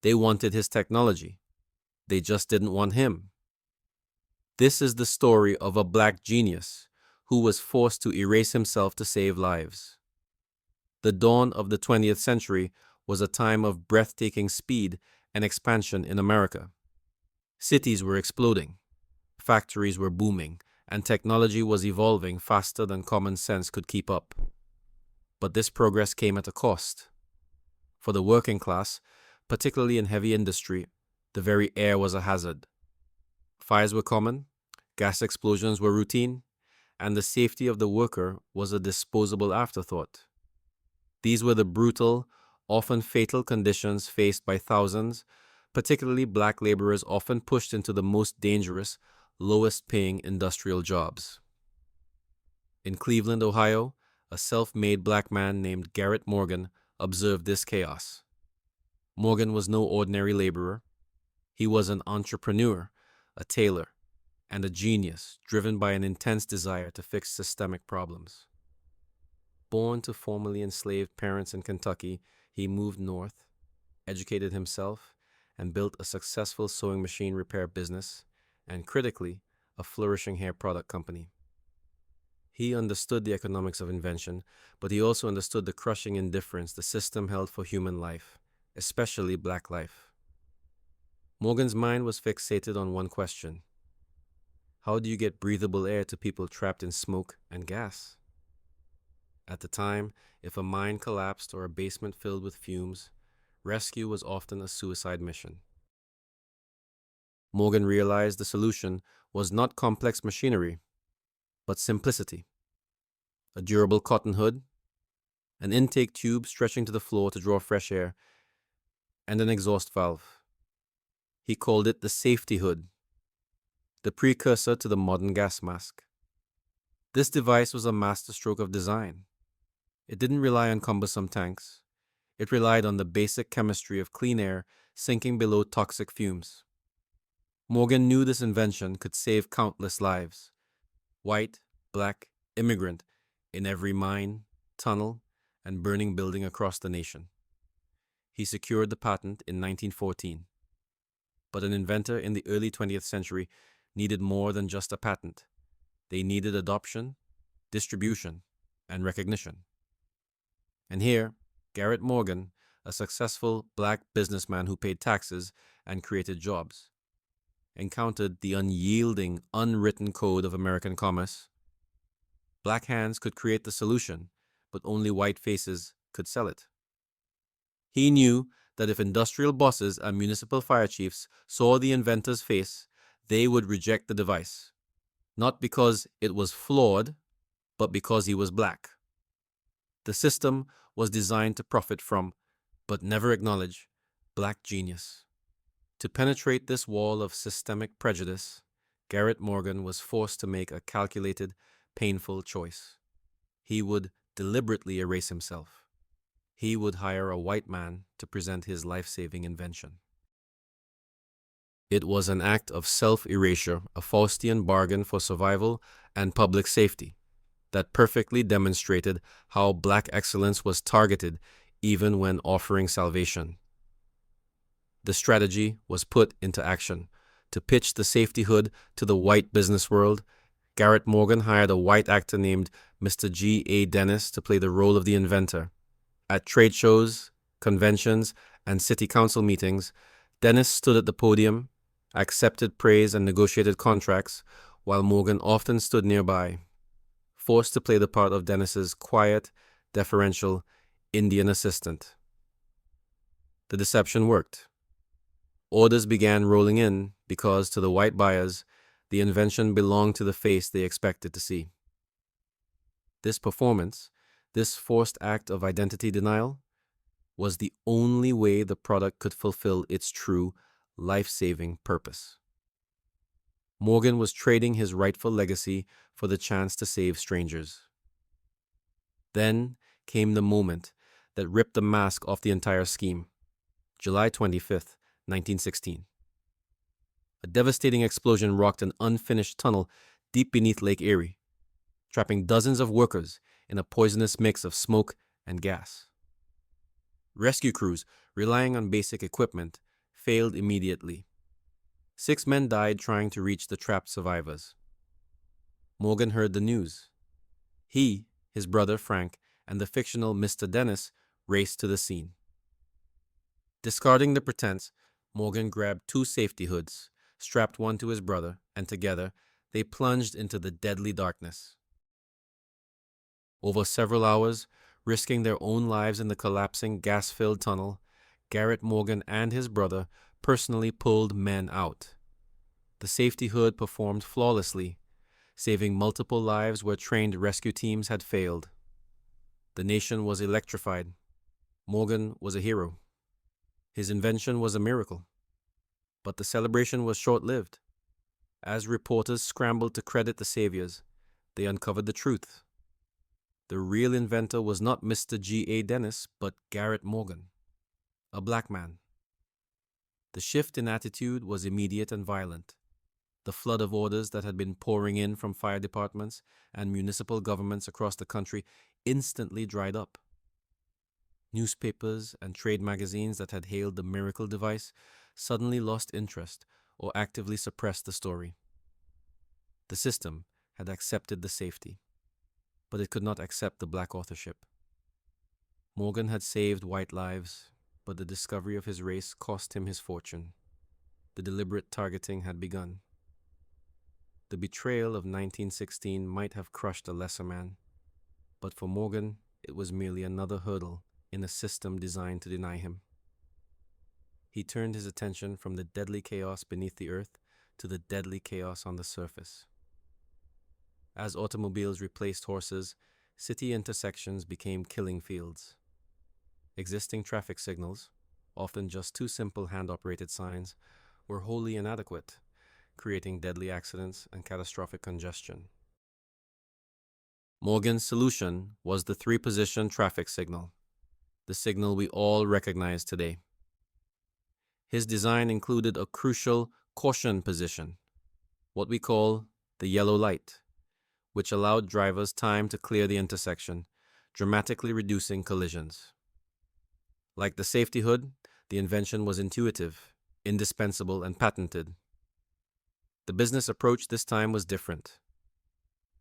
They wanted his technology. They just didn't want him. This is the story of a black genius who was forced to erase himself to save lives. The dawn of the 20th century was a time of breathtaking speed and expansion in America. Cities were exploding, factories were booming, and technology was evolving faster than common sense could keep up. But this progress came at a cost. For the working class, particularly in heavy industry, the very air was a hazard. Fires were common, gas explosions were routine, and the safety of the worker was a disposable afterthought. These were the brutal, often fatal conditions faced by thousands, particularly black laborers often pushed into the most dangerous, lowest-paying industrial jobs. In Cleveland, Ohio, a self-made black man named Garrett Morgan observed this chaos. Morgan was no ordinary laborer. He was an entrepreneur, a tailor, and a genius driven by an intense desire to fix systemic problems. Born to formerly enslaved parents in Kentucky, he moved north, educated himself, and built a successful sewing machine repair business, and critically, a flourishing hair product company. He understood the economics of invention, but he also understood the crushing indifference the system held for human life, especially black life. Morgan's mind was fixated on one question: how do you get breathable air to people trapped in smoke and gas? At the time, if a mine collapsed or a basement filled with fumes, rescue was often a suicide mission. Morgan realized the solution was not complex machinery, but simplicity. A durable cotton hood, an intake tube stretching to the floor to draw fresh air, and an exhaust valve. He called it the safety hood, the precursor to the modern gas mask. This device was a masterstroke of design. It didn't rely on cumbersome tanks. It relied on the basic chemistry of clean air sinking below toxic fumes. Morgan knew this invention could save countless lives, white, black, immigrant, in every mine, tunnel, and burning building across the nation. He secured the patent in 1914. But an inventor in the early 20th century needed more than just a patent. They needed adoption, distribution, and recognition. And here, Garrett Morgan, a successful black businessman who paid taxes and created jobs, encountered the unyielding, unwritten code of American commerce. Black hands could create the solution, but only white faces could sell it. He knew that if industrial bosses and municipal fire chiefs saw the inventor's face, they would reject the device, not because it was flawed, but because he was black. The system was designed to profit from, but never acknowledge, black genius. To penetrate this wall of systemic prejudice, Garrett Morgan was forced to make a calculated, painful choice. He would deliberately erase himself. He would hire a white man to present his life-saving invention. It was an act of self-erasure, a Faustian bargain for survival and public safety that perfectly demonstrated how black excellence was targeted even when offering salvation. The strategy was put into action. To pitch the safety hood to the white business world, Garrett Morgan hired a white actor named Mr. G.A. Dennis to play the role of the inventor. At trade shows, conventions, and city council meetings, Dennis stood at the podium, accepted praise and negotiated contracts, while Morgan often stood nearby, forced to play the part of Dennis's quiet, deferential Indian assistant. The deception worked. Orders began rolling in because, to the white buyers, the invention belonged to the face they expected to see. This performance, this forced act of identity denial, was the only way the product could fulfill its true, life-saving purpose. Morgan was trading his rightful legacy for the chance to save strangers. Then came the moment that ripped the mask off the entire scheme. July 25th, 1916. A devastating explosion rocked an unfinished tunnel deep beneath Lake Erie, trapping dozens of workers in a poisonous mix of smoke and gas. Rescue crews, relying on basic equipment, failed immediately. 6 men died trying to reach the trapped survivors. Morgan heard the news. He, his brother Frank, and the fictional Mr. Dennis raced to the scene. Discarding the pretense, Morgan grabbed 2 safety hoods, strapped one to his brother, and together they plunged into the deadly darkness. Over several hours, risking their own lives in the collapsing gas-filled tunnel, Garrett Morgan and his brother personally pulled men out. The safety hood performed flawlessly, saving multiple lives where trained rescue teams had failed. The nation was electrified. Morgan was a hero. His invention was a miracle. But the celebration was short-lived. As reporters scrambled to credit the saviors, they uncovered the truth. The real inventor was not Mr. G.A. Dennis, but Garrett Morgan, a black man. The shift in attitude was immediate and violent. The flood of orders that had been pouring in from fire departments and municipal governments across the country instantly dried up. Newspapers and trade magazines that had hailed the miracle device suddenly lost interest or actively suppressed the story. The system had accepted the safety, but it could not accept the black authorship. Morgan had saved white lives, but the discovery of his race cost him his fortune. The deliberate targeting had begun. The betrayal of 1916 might have crushed a lesser man, but for Morgan, it was merely another hurdle in a system designed to deny him. He turned his attention from the deadly chaos beneath the earth to the deadly chaos on the surface. As automobiles replaced horses, city intersections became killing fields. Existing traffic signals, often just 2 simple hand-operated signs, were wholly inadequate, creating deadly accidents and catastrophic congestion. Morgan's solution was the 3-position traffic signal, the signal we all recognize today. His design included a crucial caution position, what we call the yellow light, which allowed drivers time to clear the intersection, dramatically reducing collisions. Like the safety hood, the invention was intuitive, indispensable, and patented. The business approach this time was different.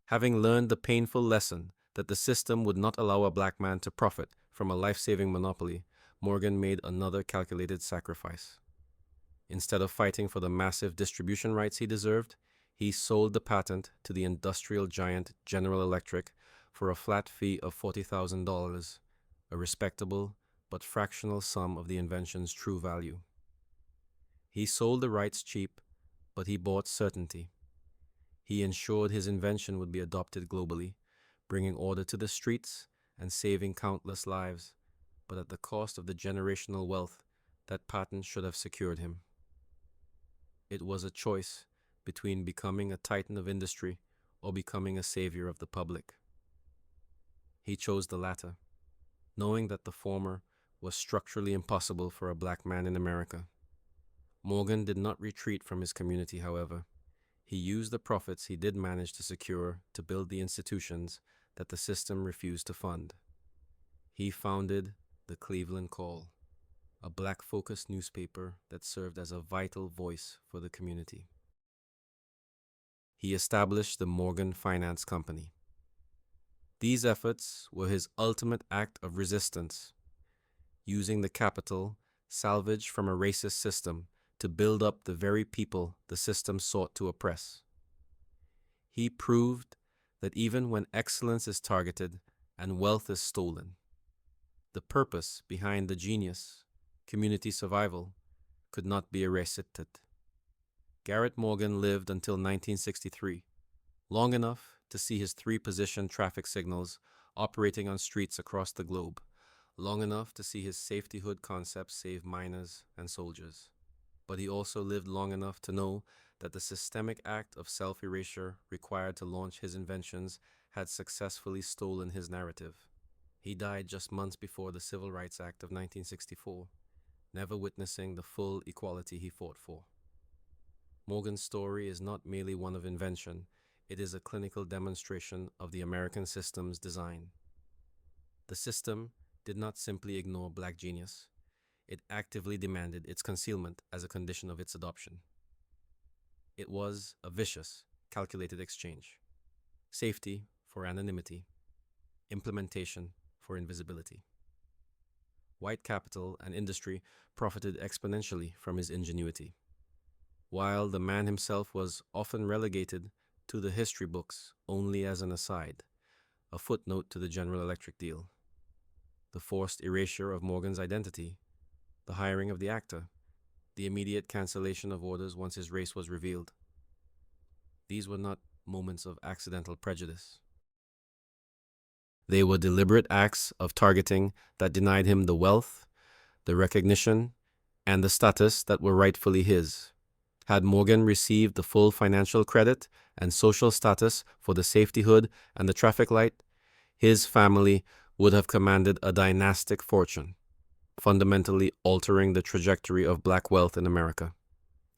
Having learned the painful lesson that the system would not allow a black man to profit from a life-saving monopoly, Morgan made another calculated sacrifice. Instead of fighting for the massive distribution rights he deserved, he sold the patent to the industrial giant General Electric for a flat fee of $40,000, a respectable but fractional sum of the invention's true value. He sold the rights cheap, but he bought certainty. He ensured his invention would be adopted globally, bringing order to the streets and saving countless lives, but at the cost of the generational wealth that patent should have secured him. It was a choice between becoming a titan of industry or becoming a savior of the public. He chose the latter, knowing that the former was structurally impossible for a black man in America. Morgan did not retreat from his community, however. He used the profits he did manage to secure to build the institutions that the system refused to fund. He founded the Cleveland Call, a black-focused newspaper that served as a vital voice for the community. He established the Morgan Finance Company. These efforts were his ultimate act of resistance, using the capital salvaged from a racist system to build up the very people the system sought to oppress. He proved that even when excellence is targeted and wealth is stolen, the purpose behind the genius, community survival, could not be erased. Garrett Morgan lived until 1963, long enough to see his 3-position traffic signals operating on streets across the globe, long enough to see his safety hood concept save miners and soldiers. But he also lived long enough to know that the systemic act of self-erasure required to launch his inventions had successfully stolen his narrative. He died just months before the Civil Rights Act of 1964, never witnessing the full equality he fought for. Morgan's story is not merely one of invention, it is a clinical demonstration of the American system's design. The system did not simply ignore black genius, it actively demanded its concealment as a condition of its adoption. It was a vicious, calculated exchange. Safety for anonymity, implementation for invisibility. White capital and industry profited exponentially from his ingenuity, while the man himself was often relegated to the history books only as an aside, a footnote to the General Electric deal. The forced erasure of Morgan's identity, the hiring of the actor, the immediate cancellation of orders once his race was revealed. These were not moments of accidental prejudice. They were deliberate acts of targeting that denied him the wealth, the recognition, and the status that were rightfully his. Had Morgan received the full financial credit and social status for the safety hood and the traffic light, his family would have commanded a dynastic fortune, fundamentally altering the trajectory of black wealth in America.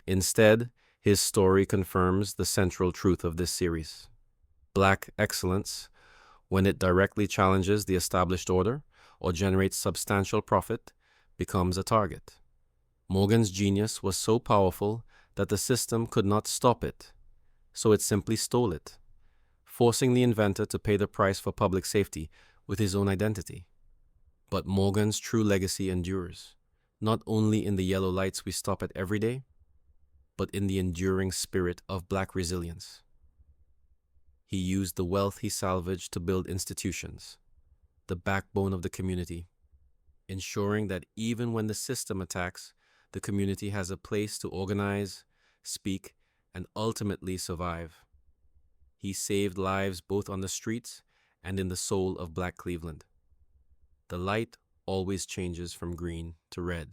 Instead, his story confirms the central truth of this series. Black excellence, when it directly challenges the established order or generates substantial profit, becomes a target. Morgan's genius was so powerful that the system could not stop it, so it simply stole it, forcing the inventor to pay the price for public safety with his own identity. But Morgan's true legacy endures, not only in the yellow lights we stop at every day, but in the enduring spirit of black resilience. He used the wealth he salvaged to build institutions, the backbone of the community, ensuring that even when the system attacks, the community has a place to organize, speak, and ultimately survive. He saved lives both on the streets and in the soul of Black Cleveland. The light always changes from green to red.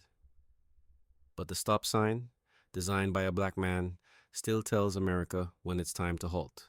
But the stop sign, designed by a black man, still tells America when it's time to halt.